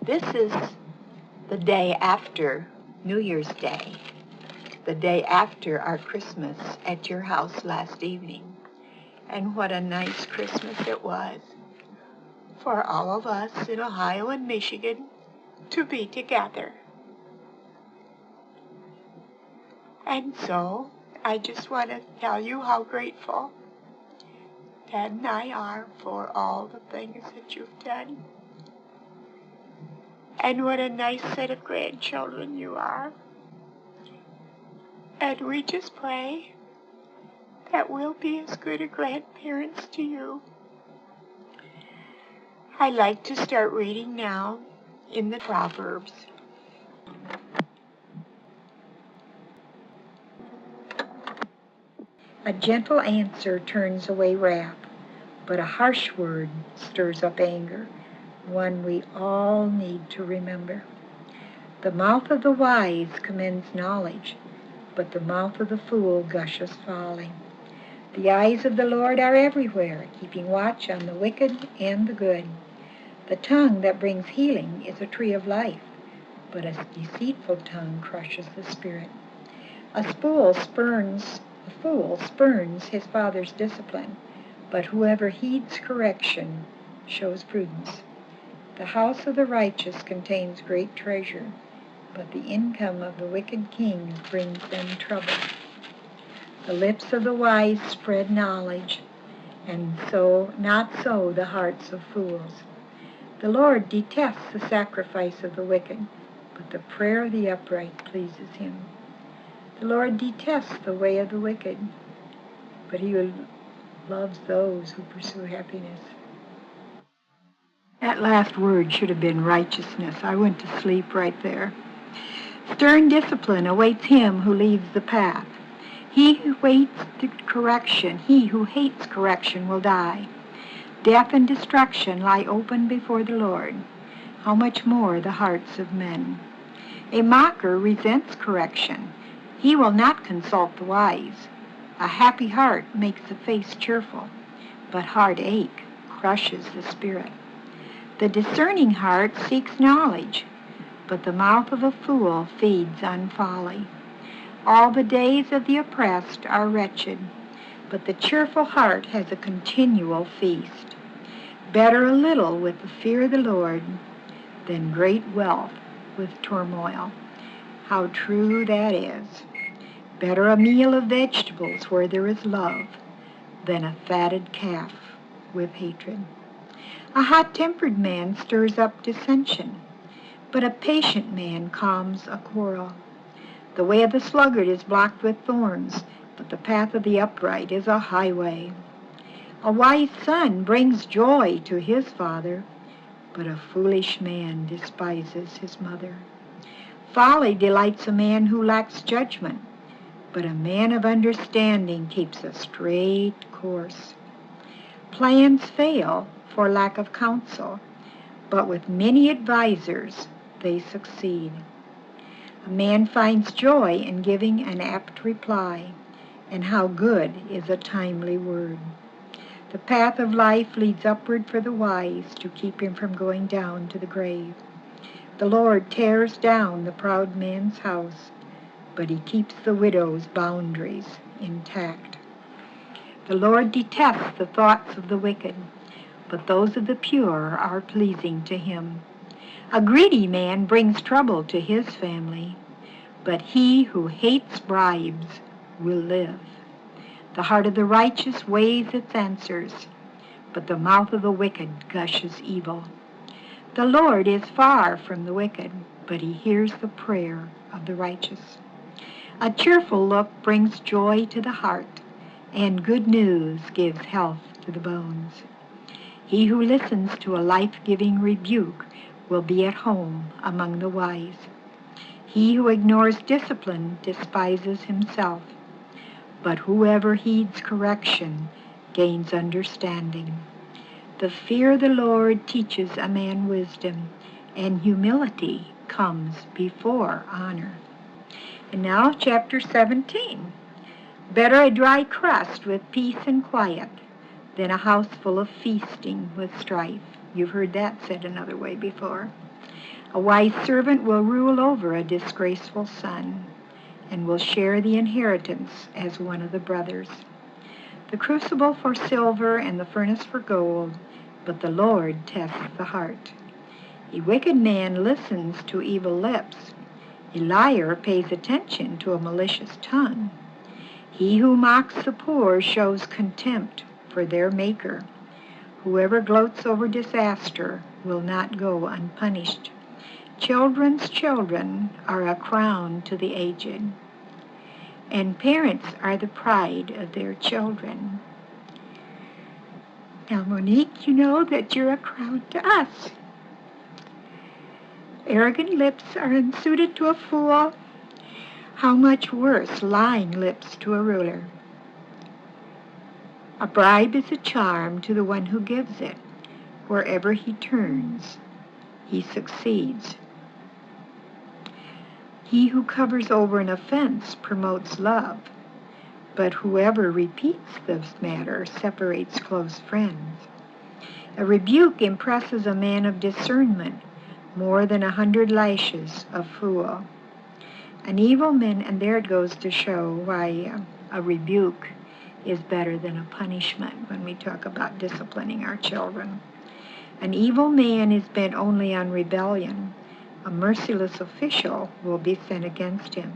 This is the day after New Year's Day, the day after our Christmas at your house last evening. And what a nice Christmas it was for all of us in Ohio and Michigan to be together. And so I just want to tell you how grateful Dad and I are for all the things that you've done. And what a nice set of grandchildren you are. And we just pray that we'll be as good a grandparents to you. I'd like to start reading now in the Proverbs. A gentle answer turns away wrath, but a harsh word stirs up anger, one we all need to remember. The mouth of the wise commends knowledge, but the mouth of the fool gushes folly. The eyes of the Lord are everywhere, keeping watch on the wicked and the good. The tongue that brings healing is a tree of life, but a deceitful tongue crushes the spirit. A fool spurns his father's discipline, but whoever heeds correction shows prudence. The house of the righteous contains great treasure, but the income of the wicked king brings them trouble. The lips of the wise spread knowledge, and not so the hearts of fools. The Lord detests the sacrifice of the wicked, but the prayer of the upright pleases him. The Lord detests the way of the wicked, but he loves those who pursue happiness. That last word should have been righteousness. I went to sleep right there. Stern discipline awaits him who leaves the path. He who hates correction will die. Death and destruction lie open before the Lord. How much more the hearts of men? A mocker resents correction. He will not consult the wise. A happy heart makes the face cheerful, but heartache crushes the spirit. The discerning heart seeks knowledge, but the mouth of a fool feeds on folly. All the days of the oppressed are wretched, but the cheerful heart has a continual feast. Better a little with the fear of the Lord than great wealth with turmoil. How true that is. Better a meal of vegetables where there is love than a fatted calf with hatred. A hot-tempered man stirs up dissension, but a patient man calms a quarrel. The way of the sluggard is blocked with thorns, but the path of the upright is a highway. A wise son brings joy to his father, but a foolish man despises his mother. Folly delights a man who lacks judgment, but a man of understanding keeps a straight course. Plans fail for lack of counsel, but with many advisers they succeed. A man finds joy in giving an apt reply, and how good is a timely word. The path of life leads upward for the wise to keep him from going down to the grave. The Lord tears down the proud man's house, but he keeps the widow's boundaries intact. The Lord detests the thoughts of the wicked, but those of the pure are pleasing to him. A greedy man brings trouble to his family, but he who hates bribes will live. The heart of the righteous weighs its answers, but the mouth of the wicked gushes evil. The Lord is far from the wicked, but he hears the prayer of the righteous. A cheerful look brings joy to the heart, and good news gives health to the bones. He who listens to a life-giving rebuke will be at home among the wise. He who ignores discipline despises himself, but whoever heeds correction gains understanding. The fear of the Lord teaches a man wisdom, and humility comes before honor. And now, chapter 17. Better a dry crust with peace and quiet than a house full of feasting with strife. You've heard that said another way before. A wise servant will rule over a disgraceful son, and will share the inheritance as one of the brothers. The crucible for silver and the furnace for gold, but the Lord tests the heart. A wicked man listens to evil lips. A liar pays attention to a malicious tongue. He who mocks the poor shows contempt for their Maker. Whoever gloats over disaster will not go unpunished. Children's children are a crown to the aged, and parents are the pride of their children. Now, Monique, you know that you're a crown to us. Arrogant lips are unsuited to a fool. How much worse lying lips to a ruler. A bribe is a charm to the one who gives it. Wherever he turns, he succeeds. He who covers over an offense promotes love, but whoever repeats this matter separates close friends. A rebuke impresses a man of discernment more than 100 lashes of fool. An evil man, and there it goes to show why a rebuke is better than a punishment when we talk about disciplining our children. An evil man is bent only on rebellion. A merciless official will be sent against him.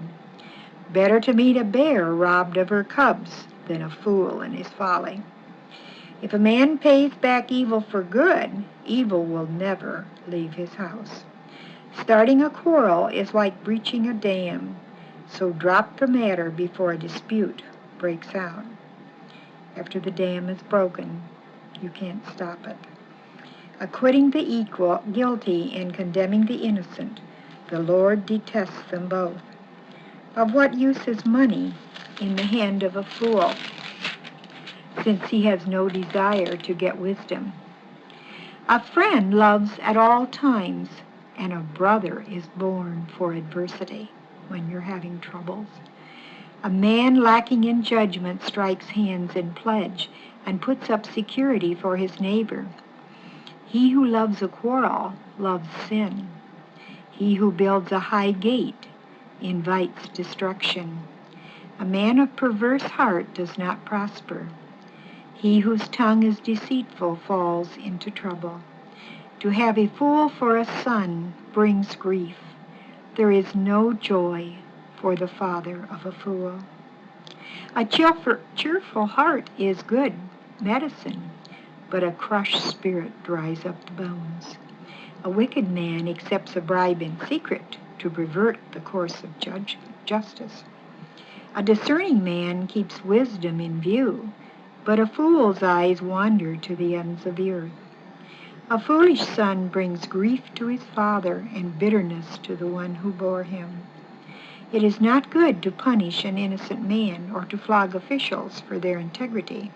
Better to meet a bear robbed of her cubs than a fool in his folly. If a man pays back evil for good, evil will never leave his house. Starting a quarrel is like breaching a dam, so drop the matter before a dispute breaks out. After the dam is broken, you can't stop it. Acquitting the guilty and condemning the innocent, the Lord detests them both. Of what use is money in the hand of a fool, since he has no desire to get wisdom? A friend loves at all times, and a brother is born for adversity when you're having troubles. A man lacking in judgment strikes hands in pledge and puts up security for his neighbor. He who loves a quarrel loves sin. He who builds a high gate invites destruction. A man of perverse heart does not prosper. He whose tongue is deceitful falls into trouble. To have a fool for a son brings grief. There is no joy for the father of a fool. A cheerful heart is good medicine, but a crushed spirit dries up the bones. A wicked man accepts a bribe in secret to pervert the course of justice. A discerning man keeps wisdom in view, but a fool's eyes wander to the ends of the earth. A foolish son brings grief to his father and bitterness to the one who bore him. It is not good to punish an innocent man or to flog officials for their integrity.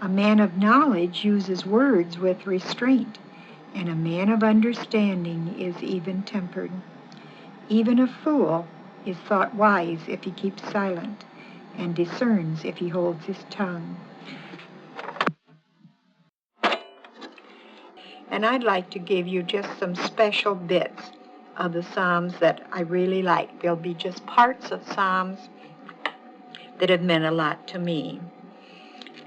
A man of knowledge uses words with restraint, and a man of understanding is even-tempered. Even a fool is thought wise if he keeps silent, and discerns if he holds his tongue. And I'd like to give you just some special bits of the Psalms that I really like. There'll be just parts of Psalms that have meant a lot to me.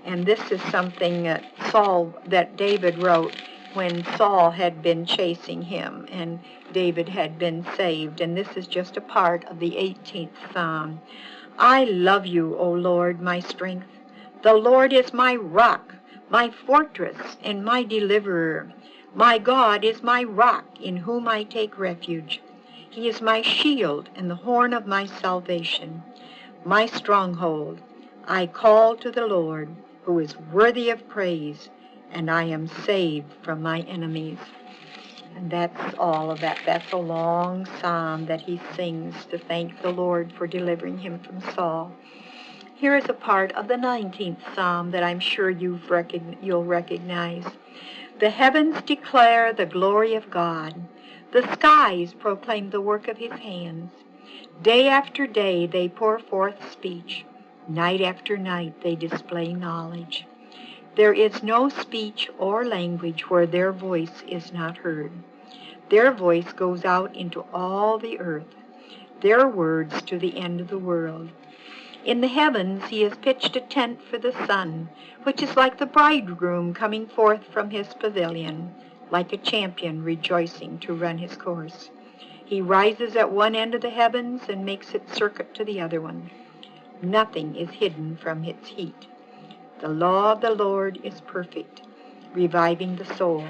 And this is something that David wrote when Saul had been chasing him and David had been saved. And this is just a part of the 18th Psalm. I love you, O Lord, my strength. The Lord is my rock, my fortress, and my deliverer. My God is my rock, in whom I take refuge. He is my shield and the horn of my salvation, my stronghold. I call to the Lord, who is worthy of praise, and I am saved from my enemies. And that's all of that. That's a long psalm that he sings to thank the Lord for delivering him from Saul. Here is a part of the 19th Psalm that I'm sure you'll recognize. The heavens declare the glory of God. The skies proclaim the work of his hands. Day after day they pour forth speech. Night after night they display knowledge. There is no speech or language where their voice is not heard. Their voice goes out into all the earth, their words to the end of the world. In the heavens he has pitched a tent for the sun, which is like the bridegroom coming forth from his pavilion, like a champion rejoicing to run his course. He rises at one end of the heavens and makes its circuit to the other one. Nothing is hidden from its heat. The law of the Lord is perfect, reviving the soul.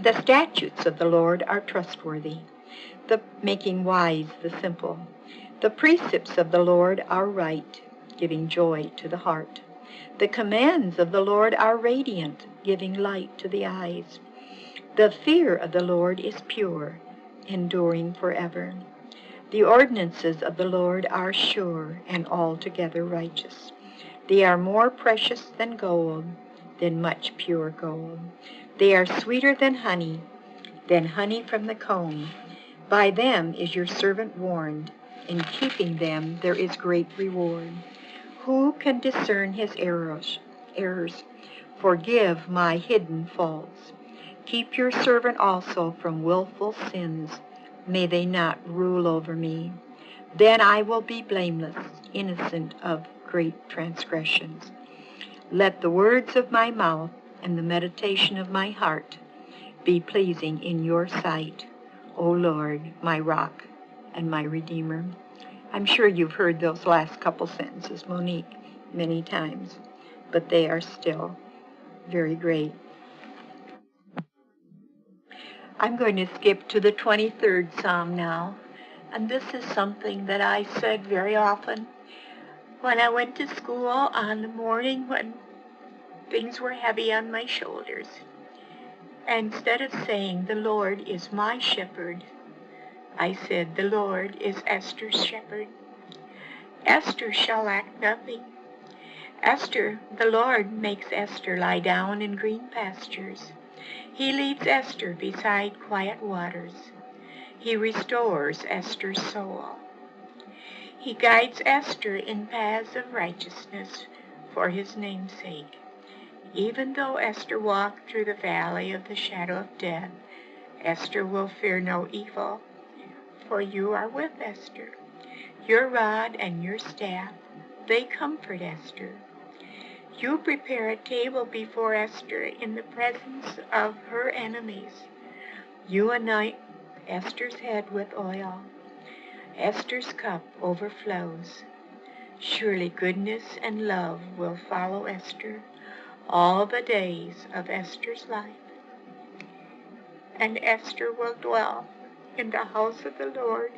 The statutes of the Lord are trustworthy, making wise the simple. The precepts of the Lord are right, giving joy to the heart. The commands of the Lord are radiant, giving light to the eyes. The fear of the Lord is pure, enduring forever. The ordinances of the Lord are sure and altogether righteous. They are more precious than gold, than much pure gold. They are sweeter than honey from the comb. By them is your servant warned. In keeping them there is great reward. Who can discern his errors? Forgive my hidden faults. Keep your servant also from willful sins. May they not rule over me. Then I will be blameless, innocent of great transgressions. Let the words of my mouth and the meditation of my heart be pleasing in your sight, O Lord, my rock and my Redeemer. I'm sure you've heard those last couple sentences, Monique, many times, but they are still very great. I'm going to skip to the 23rd Psalm now, and this is something that I said very often when I went to school on the morning when things were heavy on my shoulders. Instead of saying, "The Lord is my shepherd," I said, "The Lord is Esther's shepherd. Esther shall lack nothing. The Lord makes Esther lie down in green pastures. He leads Esther beside quiet waters. He restores Esther's soul. He guides Esther in paths of righteousness for his name's sake. Even though Esther walk through the valley of the shadow of death, Esther will fear no evil, for you are with Esther. Your rod and your staff, they comfort Esther. You prepare a table before Esther in the presence of her enemies. You anoint Esther's head with oil. Esther's cup overflows. Surely goodness and love will follow Esther all the days of Esther's life. And Esther will dwell in the house of the Lord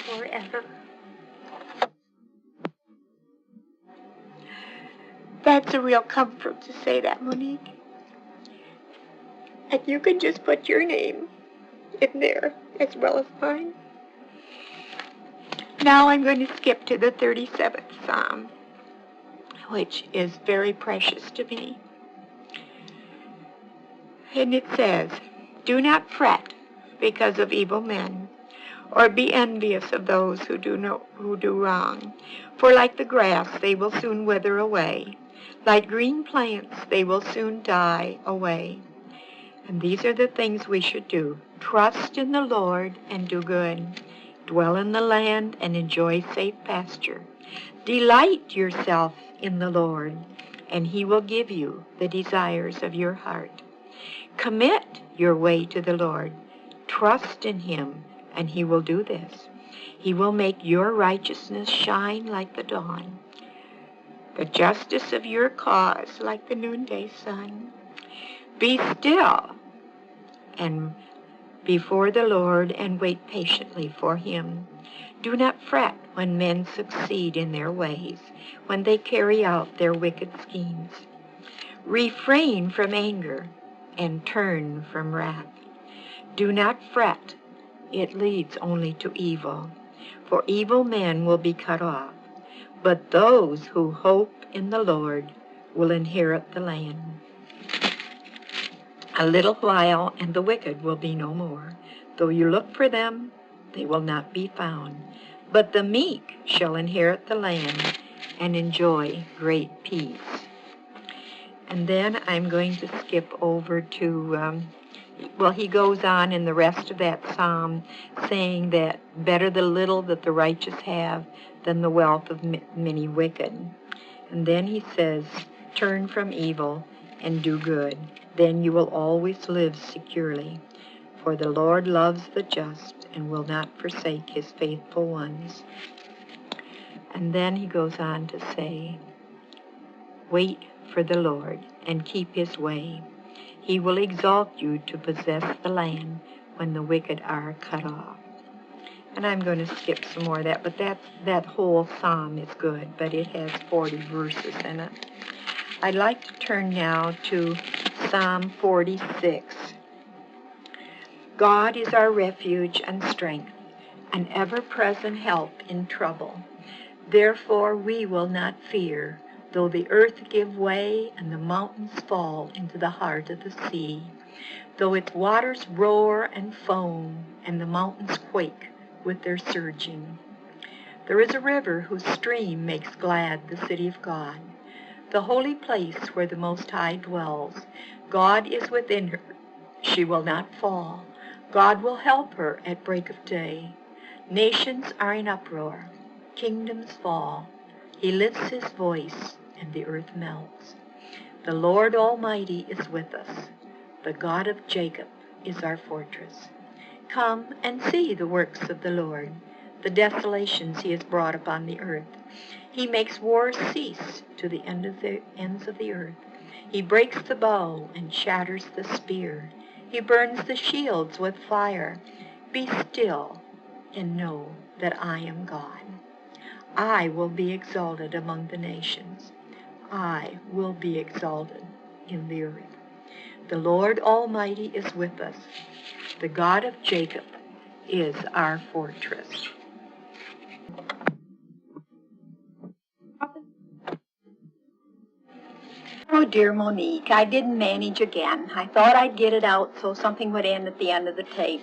forever." That's a real comfort to say that, Monique. And you can just put your name in there as well as mine. Now I'm going to skip to the 37th Psalm, which is very precious to me. And it says, "Do not fret because of evil men, or be envious of those who do wrong. For like the grass, they will soon wither away. Like green plants, they will soon die away." And these are the things we should do. Trust in the Lord and do good. Dwell in the land and enjoy safe pasture. Delight yourself in the Lord, and he will give you the desires of your heart. Commit your way to the Lord. Trust in him, and he will do this. He will make your righteousness shine like the dawn, the justice of your cause like the noonday sun. Be still and before the Lord and wait patiently for him. Do not fret when men succeed in their ways, when they carry out their wicked schemes. Refrain from anger and turn from wrath. Do not fret, it leads only to evil, for evil men will be cut off, but those who hope in the Lord will inherit the land. A little while, and the wicked will be no more. Though you look for them, they will not be found. But the meek shall inherit the land and enjoy great peace. And then I'm going to skip over to Well, he goes on in the rest of that psalm saying that better the little that the righteous have than the wealth of many wicked. And then he says, turn from evil and do good. Then you will always live securely. For the Lord loves the just and will not forsake his faithful ones. And then he goes on to say, wait for the Lord and keep his way. He will exalt you to possess the land when the wicked are cut off. And I'm going to skip some more of that, but that whole psalm is good, but it has 40 verses in it. I'd like to turn now to Psalm 46. God is our refuge and strength, an ever-present help in trouble. Therefore we will not fear, though the earth give way and the mountains fall into the heart of the sea, though its waters roar and foam and the mountains quake with their surging. There is a river whose stream makes glad the city of God, the holy place where the Most High dwells. God is within her. She will not fall. God will help her at break of day. Nations are in uproar. Kingdoms fall. He lifts his voice, and the earth melts. The Lord Almighty is with us. The God of Jacob is our fortress. Come and see the works of the Lord, the desolations he has brought upon the earth. He makes wars cease to the ends of the earth. He breaks the bow and shatters the spear. He burns the shields with fire. Be still and know that I am God. I will be exalted among the nations. I will be exalted in the earth. The Lord Almighty is with us. The God of Jacob is our fortress. Oh, dear Monique, I didn't manage again. I thought I'd get it out so something would end at the end of the tape.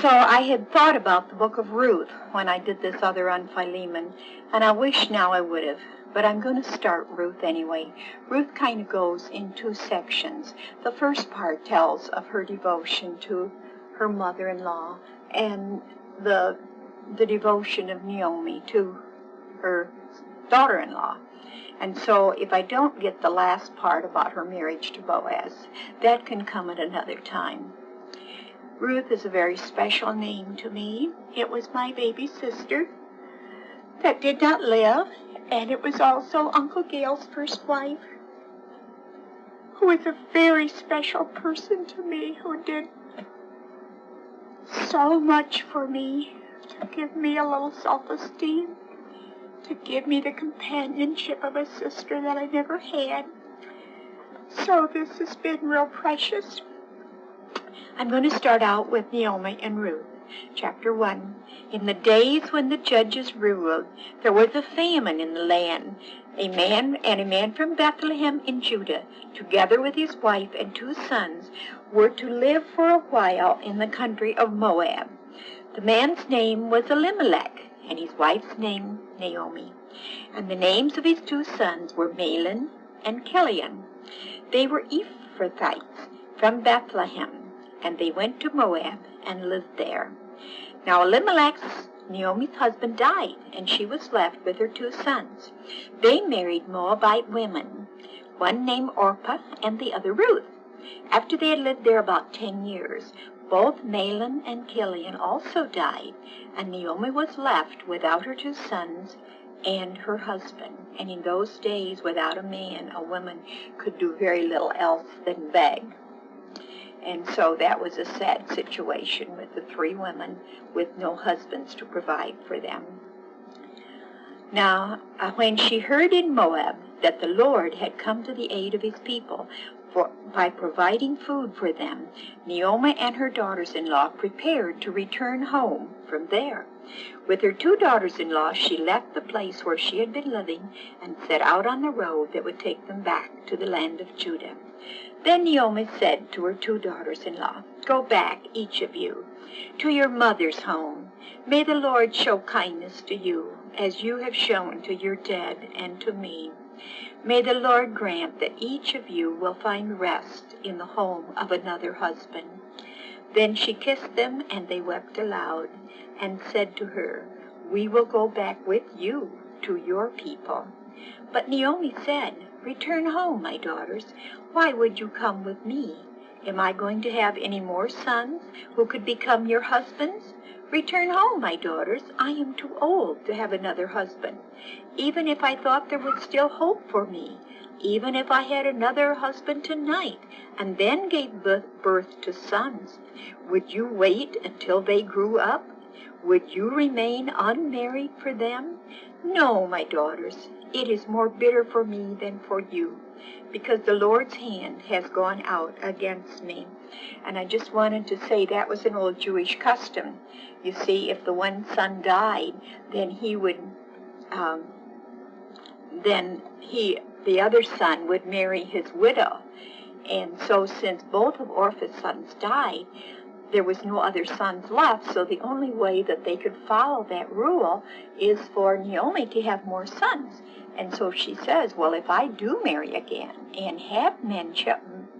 So I had thought about the book of Ruth when I did this other on Philemon, and I wish now I would have. But I'm going to start Ruth anyway. Ruth kind of goes in two sections. The first part tells of her devotion to her mother-in-law and the devotion of Naomi to her daughter-in-law. And so if I don't get the last part about her marriage to Boaz, that can come at another time. Ruth is a very special name to me. It was my baby sister that did not live, and it was also Uncle Gail's first wife, who is a very special person to me, who did so much for me to give me a little self-esteem, to give me the companionship of a sister that I never had. So this has been real precious. I'm going to start out with Naomi and Ruth. Chapter 1. In the days when the judges ruled, there was a famine in the land. A man from Bethlehem in Judah, together with his wife and 2 sons, were to live for a while in the country of Moab. The man's name was Elimelech, and his wife's name Naomi. And the names of his 2 sons were Mahlon and Chilion. They were Ephrathites from Bethlehem, and they went to Moab and lived there. Now Elimelech's, Naomi's husband, died, and she was left with her 2 sons. They married Moabite women, one named Orpah and the other Ruth. After they had lived there about 10 years, both Mahlon and Chilion also died, and Naomi was left without her 2 sons and her husband. And in those days, without a man, a woman could do very little else than beg. And so that was a sad situation with the 3 women with no husbands to provide for them. Now, when she heard in Moab that the Lord had come to the aid of his people by providing food for them, Naomi and her daughters-in-law prepared to return home from there. With her 2 daughters-in-law, she left the place where she had been living and set out on the road that would take them back to the land of Judah. Then Naomi said to her 2 daughters-in-law, "Go back, each of you, to your mother's home. May the Lord show kindness to you, as you have shown to your dead and to me. May the Lord grant that each of you will find rest in the home of another husband." Then she kissed them, and they wept aloud, and said to her, "We will go back with you to your people." But Naomi said, "Return home, my daughters. Why would you come with me? Am I going to have any more sons who could become your husbands? Return home, my daughters. I am too old to have another husband. Even if I thought there was still hope for me, even if I had another husband tonight and then gave birth to sons, would you wait until they grew up? Would you remain unmarried for them? No, my daughters, it is more bitter for me than for you, because the Lord's hand has gone out against me." And I just wanted to say that was an old Jewish custom. You see, if the one son died, then the other son would marry his widow. And so since both of Orpah's sons died, there was no other sons left, so the only way that they could follow that rule is for Naomi to have more sons. And so she says, well, if I do marry again and have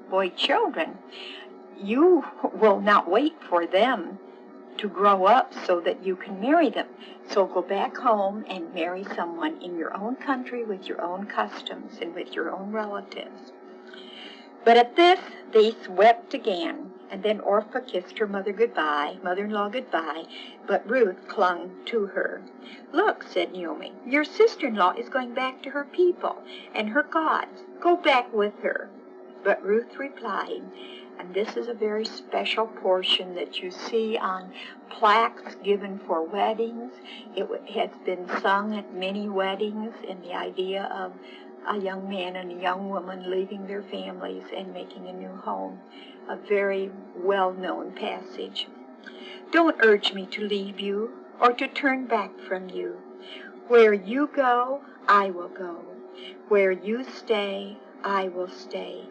boy children, you will not wait for them to grow up so that you can marry them. So go back home and marry someone in your own country with your own customs and with your own relatives. But at this, they wept again, and then Orpah kissed her mother-in-law goodbye, but Ruth clung to her. "Look," said Naomi, "your sister-in-law is going back to her people and her gods. Go back with her." But Ruth replied, and this is a very special portion that you see on plaques given for weddings. It has been sung at many weddings, in the idea of a young man and a young woman leaving their families and making a new home. A very well-known passage. "Don't urge me to leave you or to turn back from you. Where you go, I will go. Where you stay, I will stay.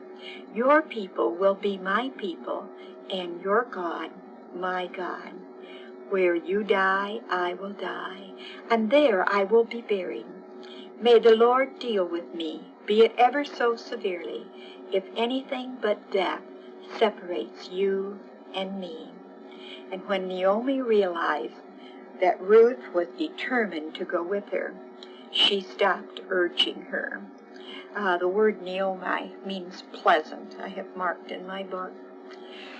Your people will be my people, and your God, my God. Where you die, I will die, and there I will be buried. May the Lord deal with me, be it ever so severely, if anything but death separates you and me." And when Naomi realized that Ruth was determined to go with her, she stopped urging her. The word Naomi means pleasant, I have marked in my book.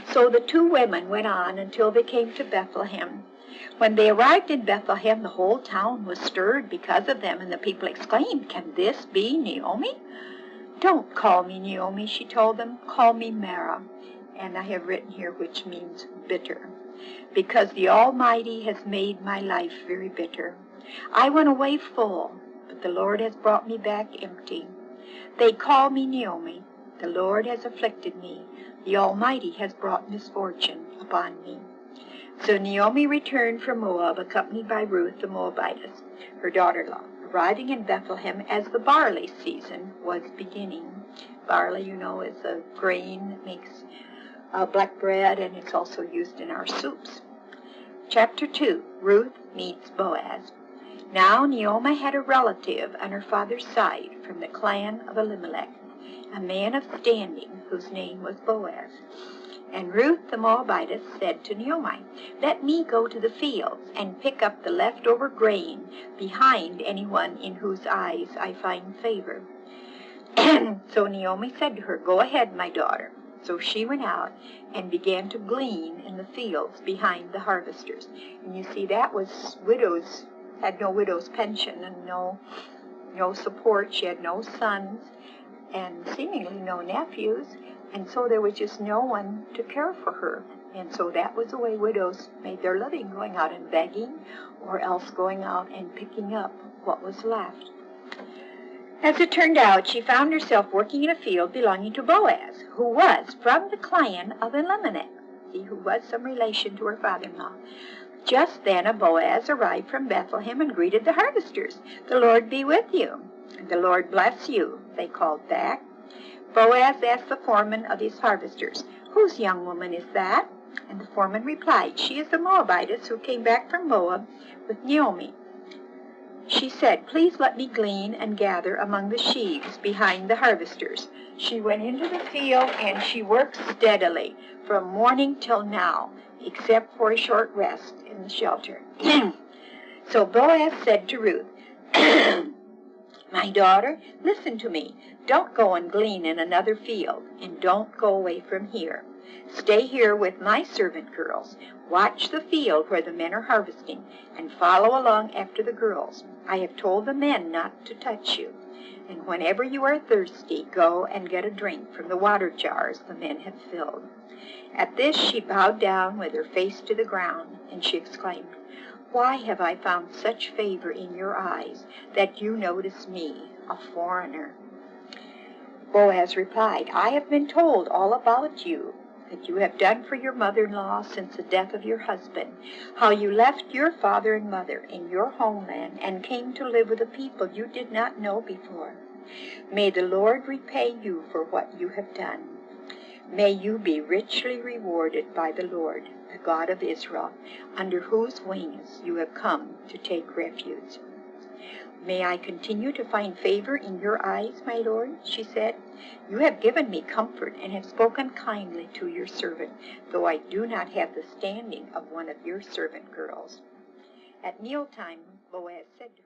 So the two women went on until they came to Bethlehem. When they arrived in Bethlehem, the whole town was stirred because of them, and the people exclaimed, "Can this be Naomi?" "Don't call me Naomi," she told them. "Call me Mara." And I have written here, which means bitter, because the Almighty has made my life very bitter. I went away full, but the Lord has brought me back empty. They call me Naomi. The Lord has afflicted me. The Almighty has brought misfortune upon me. So Naomi returned from Moab, accompanied by Ruth the Moabitess, her daughter-in-law, arriving in Bethlehem as the barley season was beginning. Barley, you know, is a grain that makes black bread, and it's also used in our soups. Chapter 2, Ruth meets Boaz. Now Naomi had a relative on her father's side from the clan of Elimelech, a man of standing whose name was Boaz. And Ruth the Moabitess said to Naomi, "Let me go to the fields and pick up the leftover grain behind anyone in whose eyes I find favor." So Naomi said to her, "Go ahead, my daughter." So she went out and began to glean in the fields behind the harvesters. And you see, that was widows, had no widow's pension and no support. She had no sons and seemingly no nephews. And so there was just no one to care for her. And so that was the way widows made their living, going out and begging, or else going out and picking up what was left. As it turned out, she found herself working in a field belonging to Boaz, who was from the clan of Elimelech, who was some relation to her father-in-law. Just then a Boaz arrived from Bethlehem and greeted the harvesters. "The Lord be with you." "And the Lord bless you," they called back. Boaz asked the foreman of his harvesters, "Whose young woman is that?" And the foreman replied, "She is the Moabitess who came back from Moab with Naomi." She said, "Please let me glean and gather among the sheaves behind the harvesters." She went into the field, and she worked steadily from morning till now, except for a short rest in the shelter. So Boaz said to Ruth, "My daughter, listen to me. Don't go and glean in another field, and don't go away from here. Stay here with my servant girls. Watch the field where the men are harvesting, and follow along after the girls. I have told the men not to touch you. And whenever you are thirsty, go and get a drink from the water jars the men have filled." At this she bowed down with her face to the ground, and she exclaimed, "Why have I found such favor in your eyes that you notice me, a foreigner?" Boaz replied, "I have been told all about you, that you have done for your mother-in-law since the death of your husband, how you left your father and mother in your homeland and came to live with a people you did not know before. May the Lord repay you for what you have done. May you be richly rewarded by the Lord, the God of Israel, under whose wings you have come to take refuge." "May I continue to find favor in your eyes, my Lord?" she said. "You have given me comfort and have spoken kindly to your servant, though I do not have the standing of one of your servant girls." At mealtime, Boaz said to her,